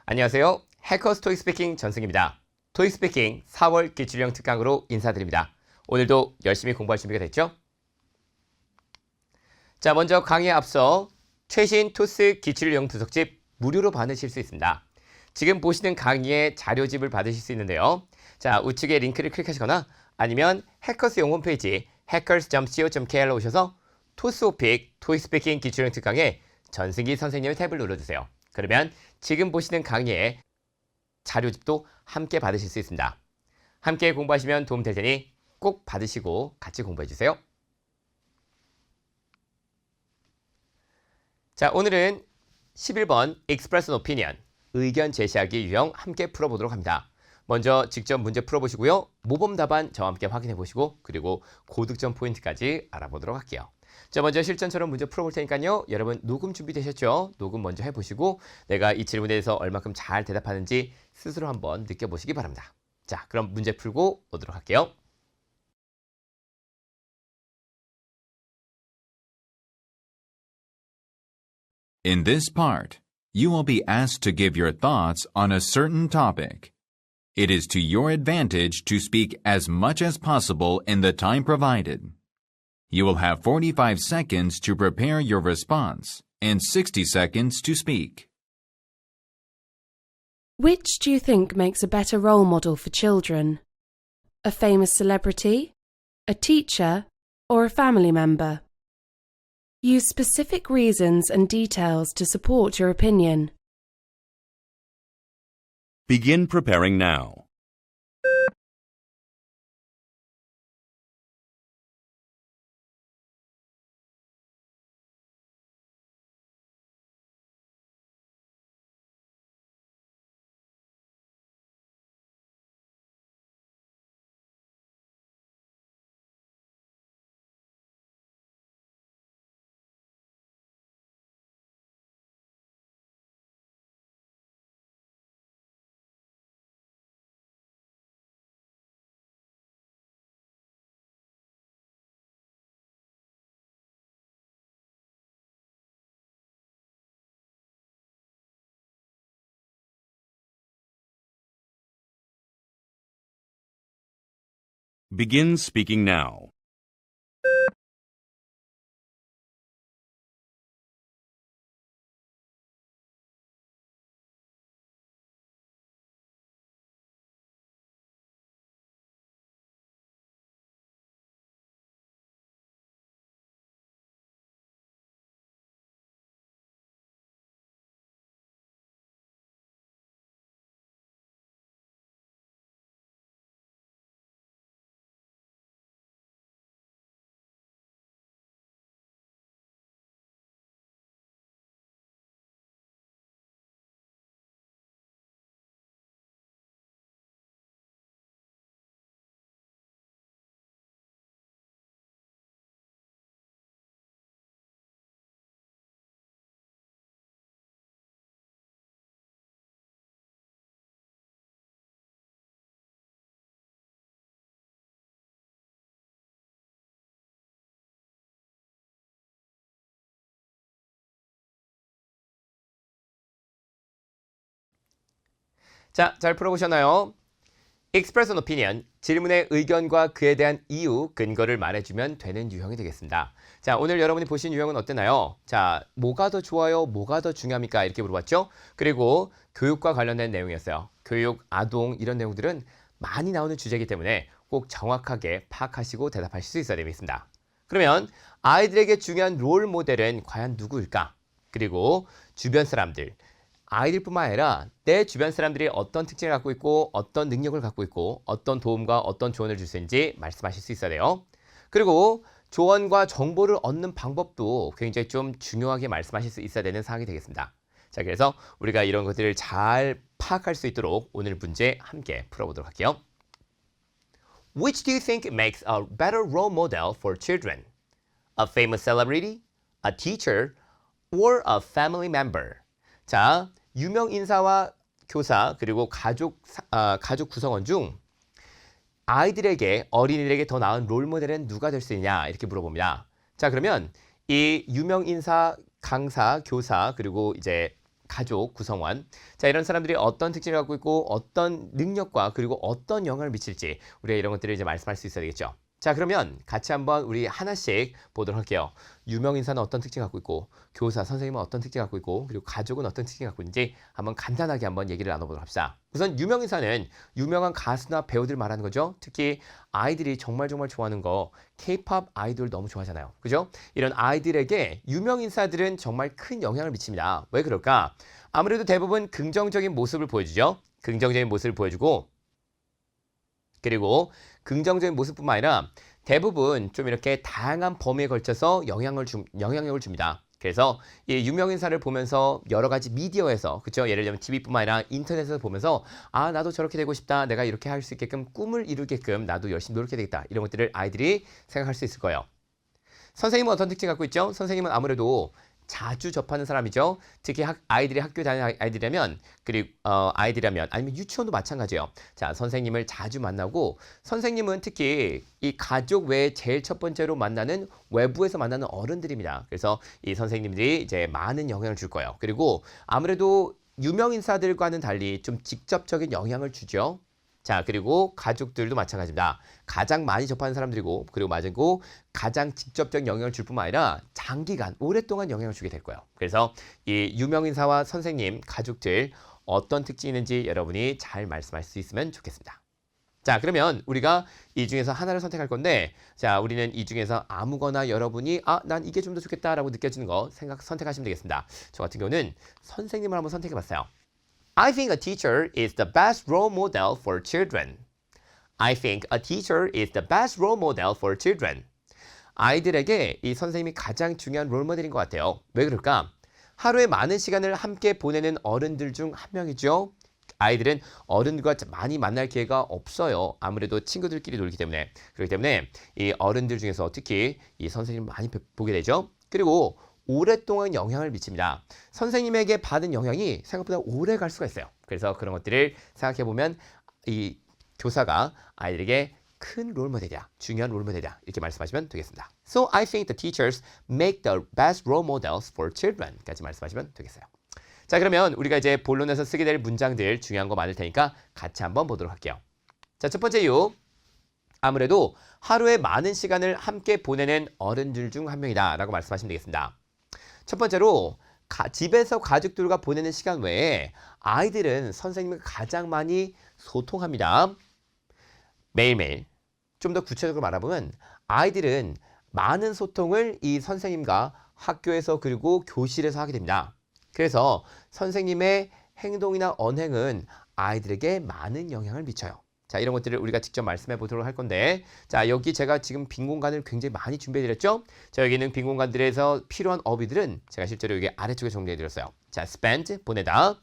안녕하세요. 해커스 토익 스피킹 전승입니다. 토익 스피킹 4월 기출형 특강으로 인사드립니다. 오늘도 열심히 공부할 준비가 됐죠? 자, 먼저 강의에 앞서 최신 토스 기출형 분석집 무료로 받으실 수 있습니다. 지금 보시는 강의의 자료집을 받으실 수 있는데요. 자, 우측에 링크를 클릭하시거나 아니면 해커스용 홈페이지 hackers.co.kr로 오셔서 토스오픽 토익 스피킹 기출형 특강에 전승기 선생님의 탭을 눌러주세요. 그러면 지금 보시는 강의의 자료집도 함께 받으실 수 있습니다. 함께 공부하시면 도움 될 테니 꼭 받으시고 같이 공부해 주세요. 자, 오늘은 11번 Express an Opinion, 의견 제시하기 유형 함께 풀어보도록 합니다. 먼저 직접 문제 풀어보시고요. 모범 답안 저와 함께 확인해 보시고 그리고 고득점 포인트까지 알아보도록 할게요. 자, 먼저 실전처럼 문제 풀어볼 테니까요. 여러분 녹음 준비되셨죠? 녹음 먼저 해보시고 내가 이 질문에 대해서 얼마큼 잘 대답하는지 스스로 한번 느껴보시기 바랍니다. 자, 그럼 문제 풀고 오도록 할게요. In this part, you will be asked to give your thoughts on a certain topic. It is to your advantage to speak as much as possible in the time provided. You will have 45 seconds to prepare your response and 60 seconds to speak. Which do you think makes a better role model for children? A famous celebrity, a teacher, or a family member? Use specific reasons and details to support your opinion. Begin preparing now. Begin speaking now. 자, 잘 풀어보셨나요? Express an opinion, 질문의 의견과 그에 대한 이유, 근거를 말해주면 되는 유형이 되겠습니다. 자, 오늘 여러분이 보신 유형은 어땠나요? 자, 뭐가 더 좋아요? 뭐가 더 중요합니까? 이렇게 물어봤죠? 그리고 교육과 관련된 내용이었어요. 교육, 아동 이런 내용들은 많이 나오는 주제이기 때문에 꼭 정확하게 파악하시고 대답하실 수 있어야 되겠습니다. 그러면 아이들에게 중요한 롤 모델은 과연 누구일까? 그리고 주변 사람들, 아이들뿐만 아니라 내 주변 사람들이 어떤 특징을 갖고 있고 어떤 능력을 갖고 있고 어떤 도움과 어떤 조언을 줄 수 있는지 말씀하실 수 있어야 돼요. 그리고 조언과 정보를 얻는 방법도 굉장히 좀 중요하게 말씀하실 수 있어야 되는 사항이 되겠습니다. 자, 그래서 우리가 이런 것들을 잘 파악할 수 있도록 오늘 문제 함께 풀어보도록 할게요. Which do you think makes a better role model for children? A famous celebrity, a teacher, or a family member? 자, 유명 인사와 교사 그리고 가족 구성원 중 아이들에게 어린이들에게 더 나은 롤 모델은 누가 될 수 있냐 이렇게 물어봅니다. 자, 그러면 이 유명 인사, 강사, 교사 그리고 이제 가족 구성원. 자, 이런 사람들이 어떤 특징을 갖고 있고 어떤 능력과 그리고 어떤 영향을 미칠지 우리가 이런 것들을 이제 말씀할 수 있어야 되겠죠. 자, 그러면 같이 한번 우리 하나씩 보도록 할게요. 유명인사는 어떤 특징을 갖고 있고 교사, 선생님은 어떤 특징을 갖고 있고 그리고 가족은 어떤 특징을 갖고 있는지 한번 간단하게 한번 얘기를 나눠보도록 합시다. 우선 유명인사는 유명한 가수나 배우들 말하는 거죠. 특히 아이들이 정말 좋아하는 거 K-pop 아이돌 너무 좋아하잖아요. 그죠? 이런 아이들에게 유명인사들은 정말 큰 영향을 미칩니다. 왜 그럴까? 아무래도 대부분 긍정적인 모습을 보여주죠. 긍정적인 모습을 보여주고 그리고 긍정적인 모습뿐만 아니라 대부분 좀 이렇게 다양한 범위에 걸쳐서 영향력을 줍니다. 그래서 이 유명인사를 보면서 여러 가지 미디어에서 그렇죠? 예를 들면 TV뿐만 아니라 인터넷에서 보면서 아 나도 저렇게 되고 싶다. 내가 이렇게 할 수 있게끔 꿈을 이루게끔 나도 열심히 노력해야 되겠다. 이런 것들을 아이들이 생각할 수 있을 거예요. 선생님은 어떤 특징 갖고 있죠? 선생님은 아무래도 자주 접하는 사람이죠. 특히 아이들이 학교 다니는 아이들이라면 그리고 아이들이라면 아니면 유치원도 마찬가지예요. 자, 선생님을 자주 만나고 선생님은 특히 이 가족 외에 제일 첫 번째로 만나는 외부에서 만나는 어른들입니다. 그래서 이 선생님들이 이제 많은 영향을 줄 거예요. 그리고 아무래도 유명 인사들과는 달리 좀 직접적인 영향을 주죠. 자, 그리고 가족들도 마찬가지입니다. 가장 많이 접하는 사람들이고 그리고 맞고 가장 직접적 영향을 줄 뿐만 아니라 장기간, 오랫동안 영향을 주게 될 거예요. 그래서 이 유명인사와 선생님, 가족들 어떤 특징이 있는지 여러분이 잘 말씀할 수 있으면 좋겠습니다. 자, 그러면 우리가 이 중에서 하나를 선택할 건데 자, 우리는 이 중에서 아무거나 여러분이 난 이게 좀 더 좋겠다라고 느껴지는 거 선택하시면 되겠습니다. 저 같은 경우는 선생님을 한번 선택해 봤어요. I think a teacher is the best role model for children. I think a teacher is the best role model for children. 아이들에게 이 선생님이 가장 중요한 롤모델인 것 같아요. 왜 그럴까? 하루에 많은 시간을 함께 보내는 어른들 중 한 명이죠. 아이들은 어른들과 많이 만날 기회가 없어요. 아무래도 친구들끼리 놀기 때문에. 그렇기 때문에 이 어른들 중에서 특히 이 선생님을 많이 보게 되죠. 그리고 오랫동안 영향을 미칩니다. 선생님에게 받은 영향이 생각보다 오래 갈 수가 있어요. 그래서 그런 것들을 생각해 보면 이 교사가 아이들에게 큰 롤모델이다, 중요한 롤모델이다 이렇게 말씀하시면 되겠습니다. So I think the teachers make the best role models for children까지 말씀하시면 되겠어요. 자, 그러면 우리가 이제 본론에서 쓰게 될 문장들 중요한 거 많을 테니까 같이 한번 보도록 할게요. 자, 첫 번째 이유. 아무래도 하루에 많은 시간을 함께 보내는 어른들 중 한 명이다 라고 말씀하시면 되겠습니다. 첫 번째로 집에서 가족들과 보내는 시간 외에 아이들은 선생님과 가장 많이 소통합니다. 매일매일. 좀 더 구체적으로 말해보면 아이들은 많은 소통을 이 선생님과 학교에서 그리고 교실에서 하게 됩니다. 그래서 선생님의 행동이나 언행은 아이들에게 많은 영향을 미쳐요. 자, 이런 것들을 우리가 직접 말씀해 보도록 할 건데 자, 여기 제가 지금 빈 공간을 굉장히 많이 준비해 드렸죠? 자, 여기 있는 빈 공간들에서 필요한 어휘들은 제가 실제로 여기 아래쪽에 정리해 드렸어요. 자, spend, 보내다.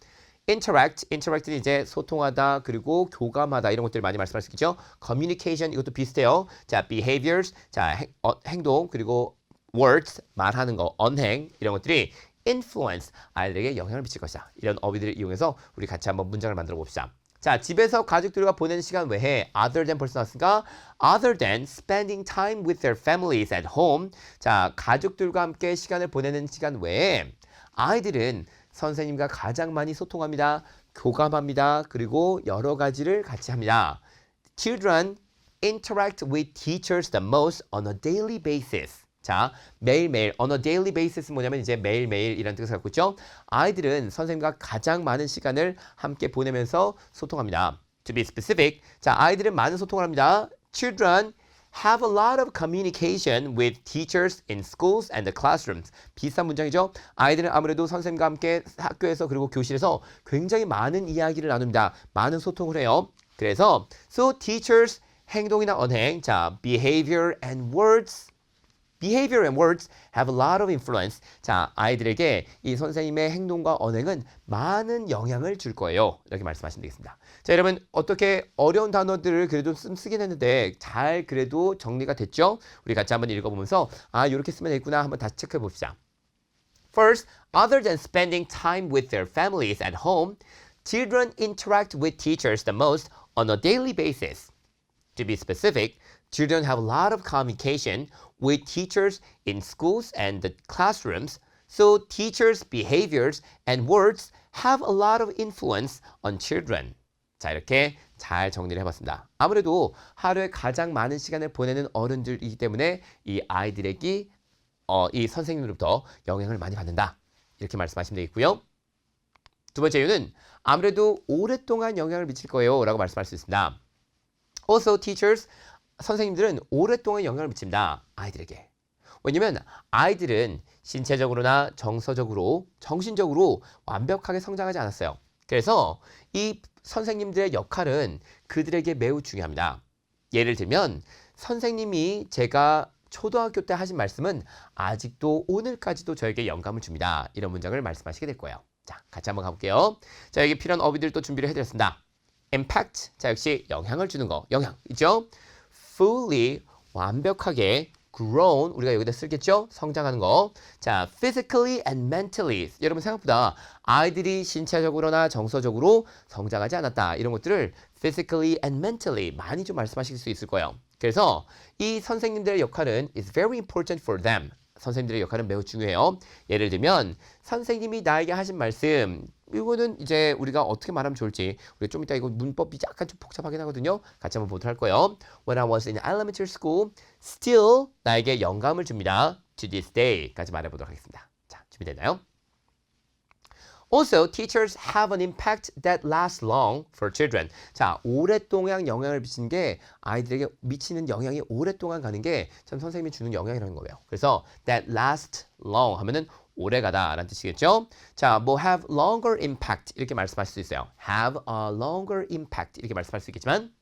interact는 이제 소통하다, 그리고 교감하다 이런 것들 많이 말씀할 수 있죠? communication 이것도 비슷해요. 자, behaviors, 자, 행동, 그리고 words, 말하는 거, 언행 이런 것들이 influence, 아이들에게 영향을 미칠 것이다. 이런 어휘들을 이용해서 우리 같이 한번 문장을 만들어 봅시다. 자, 집에서 가족들과 보내는 시간 외에 other than 벌써 나왔으니까 other than spending time with their families at home. 자, 가족들과 함께 시간을 보내는 시간 외에 아이들은 선생님과 가장 많이 소통합니다. 교감합니다. 그리고 여러 가지를 같이 합니다. Children interact with teachers the most on a daily basis. 자, 매일매일 on a daily basis 뭐냐면 이제 매일매일이라는 뜻을 갖고 있죠. 아이들은 선생님과 가장 많은 시간을 함께 보내면서 소통합니다. To be specific, 자, 아이들은 많은 소통을 합니다. Children have a lot of communication with teachers in schools and the classrooms. 비슷한 문장이죠. 아이들은 아무래도 선생님과 함께 학교에서 그리고 교실에서 굉장히 많은 이야기를 나눕니다. 많은 소통을 해요. 그래서 so teachers 행동이나 언행, 자, behavior and words have a lot of influence. 자, 아이들에게 이 선생님의 행동과 언행은 많은 영향을 줄 거예요. 이렇게 말씀하시면 되겠습니다. 자, 여러분 어떻게 어려운 단어들을 그래도 쓰긴 했는데 잘 그래도 정리가 됐죠? 우리 같이 한번 읽어보면서 이렇게 쓰면 되겠구나 한번 다시 체크해 봅시다. First, other than spending time with their families at home, children interact with teachers the most on a daily basis. To be specific, children have a lot of communication with teachers in schools and the classrooms. So teachers' behaviors and words have a lot of influence on children. 자, 이렇게 잘 정리를 해봤습니다. 아무래도 하루에 가장 많은 시간을 보내는 어른들이기 때문에 이 아이들에게 이 선생님으로부터 영향을 많이 받는다. 이렇게 말씀하시면 되겠고요. 두 번째 이유는 아무래도 오랫동안 영향을 미칠 거예요 라고 말씀할 수 있습니다. Also teachers, 선생님들은 오랫동안 영향을 미칩니다. 아이들에게. 왜냐면 아이들은 신체적으로나 정서적으로, 정신적으로 완벽하게 성장하지 않았어요. 그래서 이 선생님들의 역할은 그들에게 매우 중요합니다. 예를 들면 선생님이 제가 초등학교 때 하신 말씀은 아직도 오늘까지도 저에게 영감을 줍니다. 이런 문장을 말씀하시게 될 거예요. 자, 같이 한번 가볼게요. 자, 여기 필요한 어휘들 또 준비를 해드렸습니다. impact, 자, 역시 영향을 주는 거, 영향, 있죠? fully, 완벽하게, grown, 우리가 여기다 쓰겠죠? 성장하는 거. 자, physically and mentally. 여러분 생각보다 아이들이 신체적으로나 정서적으로 성장하지 않았다. 이런 것들을 physically and mentally 많이 좀 말씀하실 수 있을 거예요. 그래서 이 선생님들의 역할은 is very important for them. 선생님들의 역할은 매우 중요해요. 예를 들면 선생님이 나에게 하신 말씀, 이거는 이제 우리가 어떻게 말하면 좋을지 우리 좀 이따 이거 문법이 약간 좀 복잡하긴 하거든요. 같이 한번 보도록 할 거예요. When I was in elementary school, still 나에게 영감을 줍니다. To this day까지 말해보도록 하겠습니다. 자, 준비됐나요? Also, teachers have an impact that lasts long for children. 자, 오랫동안 영향을 미치는 게 아이들에게 미치는 영향이 오랫동안 가는 게 참 선생님이 주는 영향이라는 거예요. 그래서 that lasts long 하면은 오래가다라는 뜻이겠죠. 자, 뭐 have longer impact 이렇게 말씀할 수 있어요. have a longer impact 이렇게 말씀할 수 있겠지만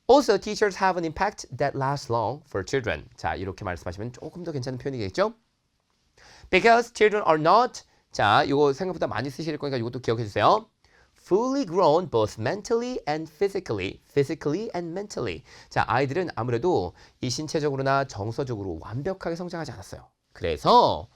also teachers have an impact that lasts long for children. 자, 이렇게 말씀하시면 조금 더 괜찮은 표현이겠죠. Because children are not 자, 이거 생각보다 많이 쓰실 거니까 이것도 기억해 주세요. Fully grown both mentally and physically. Physically and mentally. 자, 아이들은 아무래도 이 신체적으로나 정서적으로 완벽하게 성장하지 않았어요. 그래서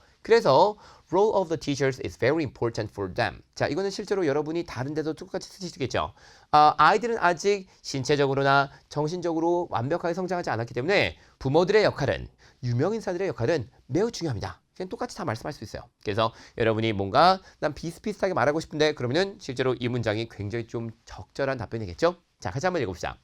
role of the teachers is very important for them. 자, 이거는 실제로 여러분이 다른 데도 똑같이 쓰시겠죠. 아이들은 아직 신체적으로나 정신적으로 완벽하게 성장하지 않았기 때문에 부모들의 역할은, 유명인사들의 역할은 매우 중요합니다. 그냥 똑같이 다 말씀할 수 있어요. 그래서 여러분이 뭔가 난 비슷비슷하게 말하고 싶은데 그러면은 실제로 이 문장이 굉장히 좀 적절한 답변이겠죠? 자, 같이 한번 읽어봅시다.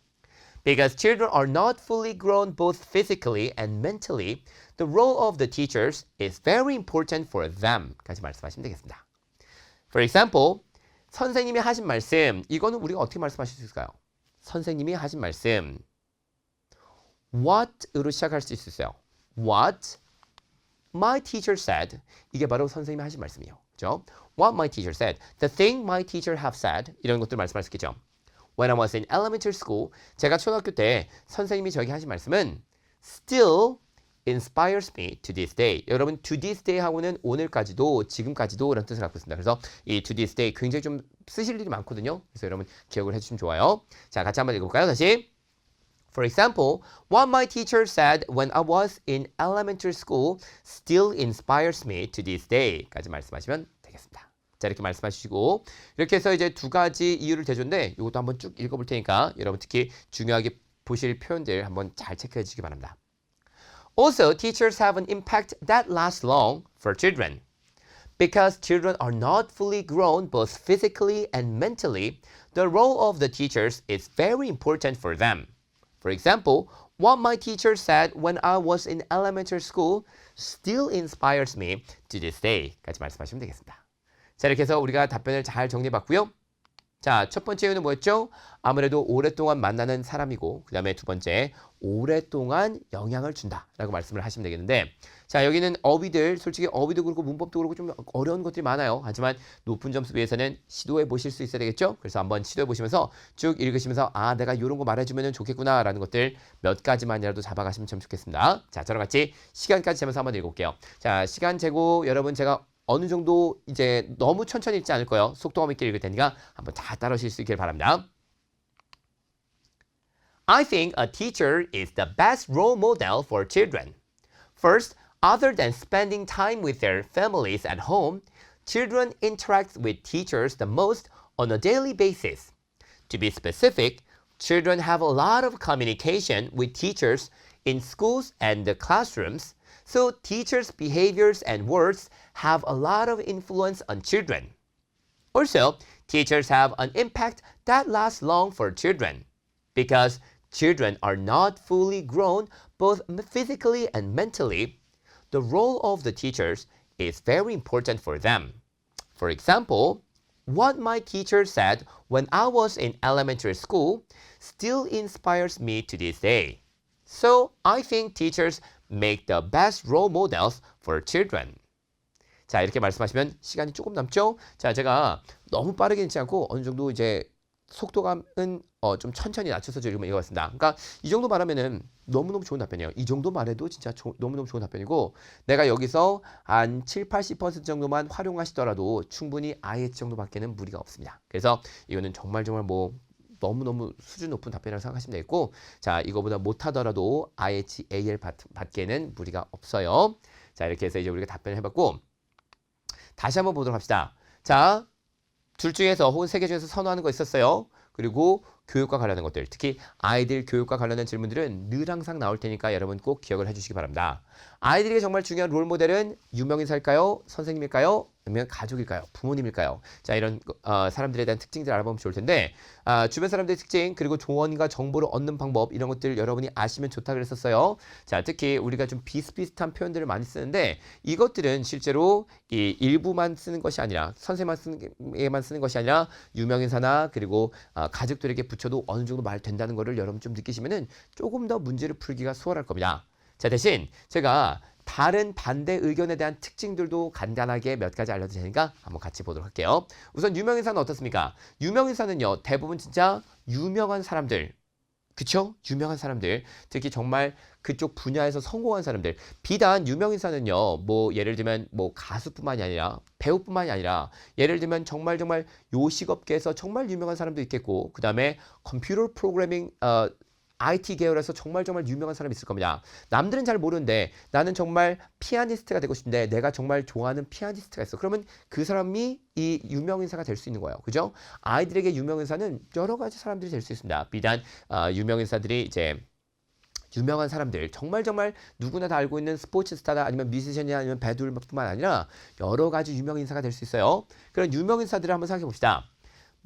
Because children are not fully grown both physically and mentally, the role of the teachers is very important for them. 까지 말씀하시면 되겠습니다. For example, 선생님이 하신 말씀, 이거는 우리가 어떻게 말씀하실 수 있을까요? 선생님이 하신 말씀, what으로 시작할 수 있어요. What my teacher said. 이게 바로 선생님이 하신 말씀이에요. 그렇죠? What my teacher said. The thing my teacher have said. 이런 것들 말씀할 수 있겠죠. When I was in elementary school. 제가 초등학교 때 선생님이 저에게 하신 말씀은 still inspires me to this day. 여러분 to this day 하고는 오늘까지도 지금까지도 라는 뜻을 갖고 있습니다. 그래서 이 to this day 굉장히 좀 쓰실 일이 많거든요. 그래서 여러분 기억을 해주시면 좋아요. 자, 같이 한번 읽어볼까요? 다시. For example, what my teacher said when I was in elementary school still inspires me to this day. 까지 말씀하시면 되겠습니다. 자, 이렇게 말씀하시고 이렇게 해서 이제 두 가지 이유를 대줬는데 이것도 한번 쭉 읽어볼 테니까 여러분 특히 중요하게 보실 표현들 한번 잘 체크해 주시기 바랍니다. Also, teachers have an impact that lasts long for children. Because children are not fully grown both physically and mentally, the role of the teachers is very important for them. For example, what my teacher said when I was in elementary school still inspires me to this day. 까지 말씀하시면 되겠습니다. 자, 이렇게 해서 우리가 답변을 잘 정리해봤고요. 자, 첫 번째 이유는 뭐였죠? 아무래도 오랫동안 만나는 사람이고 그 다음에 두 번째, 오랫동안 영향을 준다라고 말씀을 하시면 되겠는데 자, 여기는 어휘들, 솔직히 어휘도 그렇고 문법도 그렇고 좀 어려운 것들이 많아요. 하지만 높은 점수 위해서는 시도해 보실 수 있어야 되겠죠? 그래서 한번 시도해 보시면서 쭉 읽으시면서 아, 내가 이런 거 말해주면 좋겠구나 라는 것들 몇 가지만이라도 잡아가시면 참 좋겠습니다. 자, 저랑 같이 시간까지 재면서 한번 읽어볼게요. 자, 시간 재고 여러분 제가 어느 정도 이제 너무 천천히 읽지 않을 거예요. 속도감 있게 읽을 테니까 한번 다 따라오실 수 있길 바랍니다. I think a teacher is the best role model for children. First, other than spending time with their families at home, children interact with teachers the most on a daily basis. To be specific, children have a lot of communication with teachers in schools and the classrooms, So teachers' behaviors and words have a lot of influence on children. Also, teachers have an impact that lasts long for children because children are not fully grown both physically and mentally. The role of the teachers is very important for them. For example, what my teacher said when I was in elementary school still inspires me to this day. So I think teachers make the best role models for children. 자, 이렇게 말씀하시면 시간이 조금 남죠? 자, 제가 너무 빠르게 읽지 않고 어느 정도 이제 속도감은 좀 천천히 낮춰서 좀 읽어봤습니다. 그러니까 이 정도 말하면은 너무너무 좋은 답변이에요. 이 정도 말해도 진짜 너무너무 좋은 답변이고 내가 여기서 한 7, 80% 정도만 활용하시더라도 충분히 IH 정도밖에는 무리가 없습니다. 그래서 이거는 정말 뭐 너무너무 수준 높은 답변이라고 생각하시면 되겠고 자, 이거보다 못하더라도 IH, AL 받기에는 무리가 없어요. 자, 이렇게 해서 이제 우리가 답변을 해봤고 다시 한번 보도록 합시다. 자, 둘 중에서 혹은 세 개 중에서 선호하는 거 있었어요. 그리고 교육과 관련된 것들, 특히 아이들 교육과 관련된 질문들은 늘 항상 나올 테니까 여러분 꼭 기억을 해주시기 바랍니다. 아이들에게 정말 중요한 롤모델은 유명인사일까요? 선생님일까요? 아니면 가족일까요? 부모님일까요? 자, 이런 사람들에 대한 특징들을 알아보면 좋을 텐데 주변 사람들의 특징 그리고 조언과 정보를 얻는 방법 이런 것들 여러분이 아시면 좋다 그랬었어요. 자, 특히 우리가 좀 비슷비슷한 표현들을 많이 쓰는데 이것들은 실제로 이 일부만 쓰는 것이 아니라 선생님에게만 쓰는 것이 아니라 유명인사나 그리고 가족들에게 붙여도 어느 정도 말 된다는 거를 여러분 좀 느끼시면은 조금 더 문제를 풀기가 수월할 겁니다. 자, 대신 제가 다른 반대 의견에 대한 특징들도 간단하게 몇 가지 알려드릴 테니까 한번 같이 보도록 할게요. 우선 유명인사는 어떻습니까? 유명인사는요, 대부분 진짜 유명한 사람들, 그쵸? 유명한 사람들, 특히 정말 그쪽 분야에서 성공한 사람들. 비단 유명인사는요, 뭐 예를 들면 뭐 가수뿐만이 아니라 배우뿐만이 아니라 예를 들면 정말 요식업계에서 정말 유명한 사람도 있겠고 그 다음에 컴퓨터 프로그래밍 IT 계열에서 정말 유명한 사람이 있을 겁니다. 남들은 잘 모르는데 나는 정말 피아니스트가 되고 싶은데 내가 정말 좋아하는 피아니스트가 있어. 그러면 그 사람이 이 유명인사가 될 수 있는 거예요. 그죠? 아이들에게 유명인사는 여러 가지 사람들이 될 수 있습니다. 비단 유명인사들이 이제 유명한 사람들 정말 누구나 다 알고 있는 스포츠 스타다 아니면 뮤지션이 아니면 배우뿐만 아니라 여러 가지 유명인사가 될 수 있어요. 그런 유명인사들을 한번 생각해 봅시다.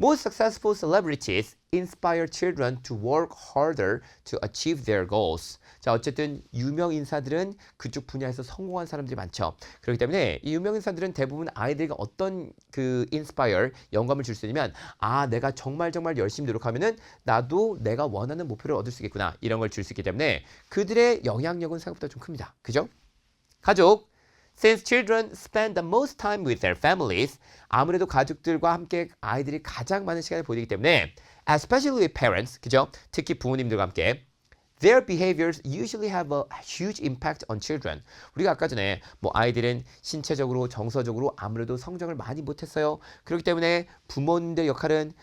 Most successful celebrities inspire children to work harder to achieve their goals. 자, 어쨌든 유명 인사들은 그쪽 분야에서 성공한 사람들이 많죠. 그렇기 때문에 이 유명 인사들은 대부분 아이들에게 어떤 그 inspire 영감을 줄 수 있냐면 내가 정말 열심히 노력하면은 나도 내가 원하는 목표를 얻을 수 있겠구나. 이런 걸 줄 수 있기 때문에 그들의 영향력은 생각보다 좀 큽니다. 그죠? 가족 Since children spend the most time with their families, 아무래도 가족들과 함께 아이들이 가장 많은 시간을 보내기 때문에, especially with parents, 그죠? 특히 부모님들과 함께, their behaviors usually have a huge impact on children. 우리가 아까 전에 뭐 아이들은 신체적으로, 정서적으로 아무래도 성장을 많이 못했어요. 그렇기 때문에 부모님들 역할은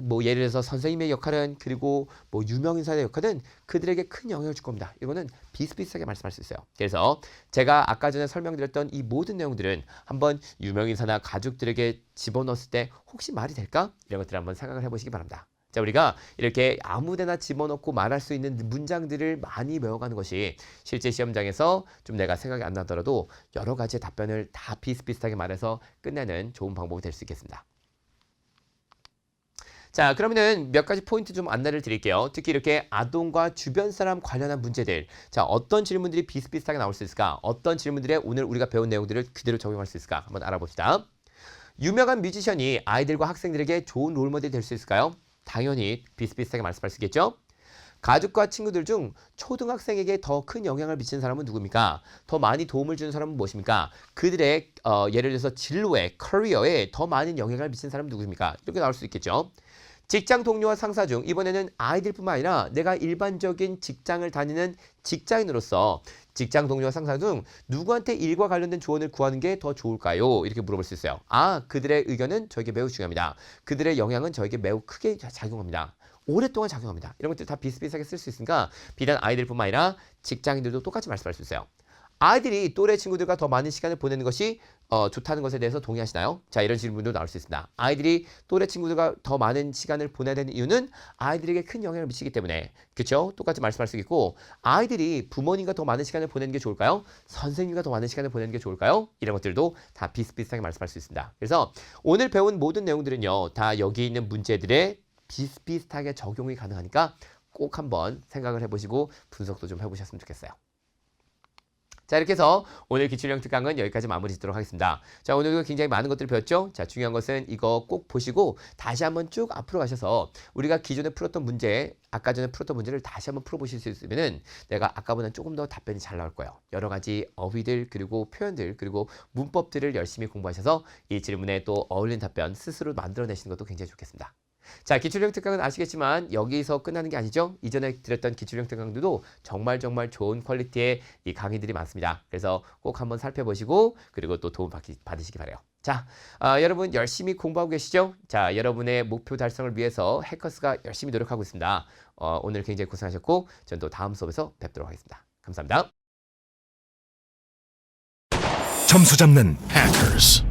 뭐 예를 들어서 선생님의 역할은 그리고 뭐 유명인사의 역할은 그들에게 큰 영향을 줄 겁니다. 이거는 비슷비슷하게 말씀할 수 있어요. 그래서 제가 아까 전에 설명드렸던 이 모든 내용들은 한번 유명인사나 가족들에게 집어넣었을 때 혹시 말이 될까? 이런 것들을 한번 생각을 해보시기 바랍니다. 자, 우리가 이렇게 아무데나 집어넣고 말할 수 있는 문장들을 많이 외워가는 것이 실제 시험장에서 좀 내가 생각이 안 나더라도 여러 가지 답변을 다 비슷비슷하게 말해서 끝내는 좋은 방법이 될 수 있겠습니다. 자, 그러면은 몇 가지 포인트 좀 안내를 드릴게요. 특히 이렇게 아동과 주변 사람 관련한 문제들. 자, 어떤 질문들이 비슷비슷하게 나올 수 있을까? 어떤 질문들에 오늘 우리가 배운 내용들을 그대로 적용할 수 있을까? 한번 알아봅시다. 유명한 뮤지션이 아이들과 학생들에게 좋은 롤모델이 될 수 있을까요? 당연히 비슷비슷하게 말씀할 수 있겠죠? 가족과 친구들 중 초등학생에게 더 큰 영향을 미치는 사람은 누굽니까? 더 많이 도움을 주는 사람은 무엇입니까? 그들의 예를 들어서 진로에, 커리어에 더 많은 영향을 미치는 사람은 누구입니까? 이렇게 나올 수 있겠죠. 직장 동료와 상사 중 이번에는 아이들뿐만 아니라 내가 일반적인 직장을 다니는 직장인으로서 직장 동료와 상사 중 누구한테 일과 관련된 조언을 구하는 게 더 좋을까요? 이렇게 물어볼 수 있어요. 그들의 의견은 저에게 매우 중요합니다. 그들의 영향은 저에게 매우 크게 작용합니다. 오랫동안 작용합니다. 이런 것들 다 비슷비슷하게 쓸 수 있으니까 비단 아이들뿐만 아니라 직장인들도 똑같이 말씀할 수 있어요. 아이들이 또래 친구들과 더 많은 시간을 보내는 것이 좋다는 것에 대해서 동의하시나요? 자, 이런 질문도 나올 수 있습니다. 아이들이 또래 친구들과 더 많은 시간을 보내야 되는 이유는 아이들에게 큰 영향을 미치기 때문에. 그렇죠? 똑같이 말씀할 수 있고, 아이들이 부모님과 더 많은 시간을 보내는 게 좋을까요? 선생님과 더 많은 시간을 보내는 게 좋을까요? 이런 것들도 다 비슷비슷하게 말씀할 수 있습니다. 그래서 오늘 배운 모든 내용들은요, 다 여기 있는 문제들에 비슷비슷하게 적용이 가능하니까 꼭 한번 생각을 해보시고 분석도 좀 해보셨으면 좋겠어요. 자, 이렇게 해서 오늘 기출형 특강은 여기까지 마무리 짓도록 하겠습니다. 자, 오늘도 굉장히 많은 것들을 배웠죠? 자, 중요한 것은 이거 꼭 보시고 다시 한번 쭉 앞으로 가셔서 우리가 기존에 풀었던 문제, 아까 전에 풀었던 문제를 다시 한번 풀어보실 수 있으면은 내가 아까보다는 조금 더 답변이 잘 나올 거예요. 여러 가지 어휘들, 그리고 표현들, 그리고 문법들을 열심히 공부하셔서 이 질문에 또 어울리는 답변 스스로 만들어내시는 것도 굉장히 좋겠습니다. 자, 기출형 특강은 아시겠지만 여기서 끝나는 게 아니죠. 이전에 드렸던 기출형 특강들도 정말 좋은 퀄리티의 이 강의들이 많습니다. 그래서 꼭 한번 살펴보시고 그리고 또 도움 받으시기 바라요. 자, 여러분 열심히 공부하고 계시죠? 자, 여러분의 목표 달성을 위해서 해커스가 열심히 노력하고 있습니다. 오늘 굉장히 고생하셨고 전 또 다음 수업에서 뵙도록 하겠습니다. 감사합니다. 점수 잡는 Hackers.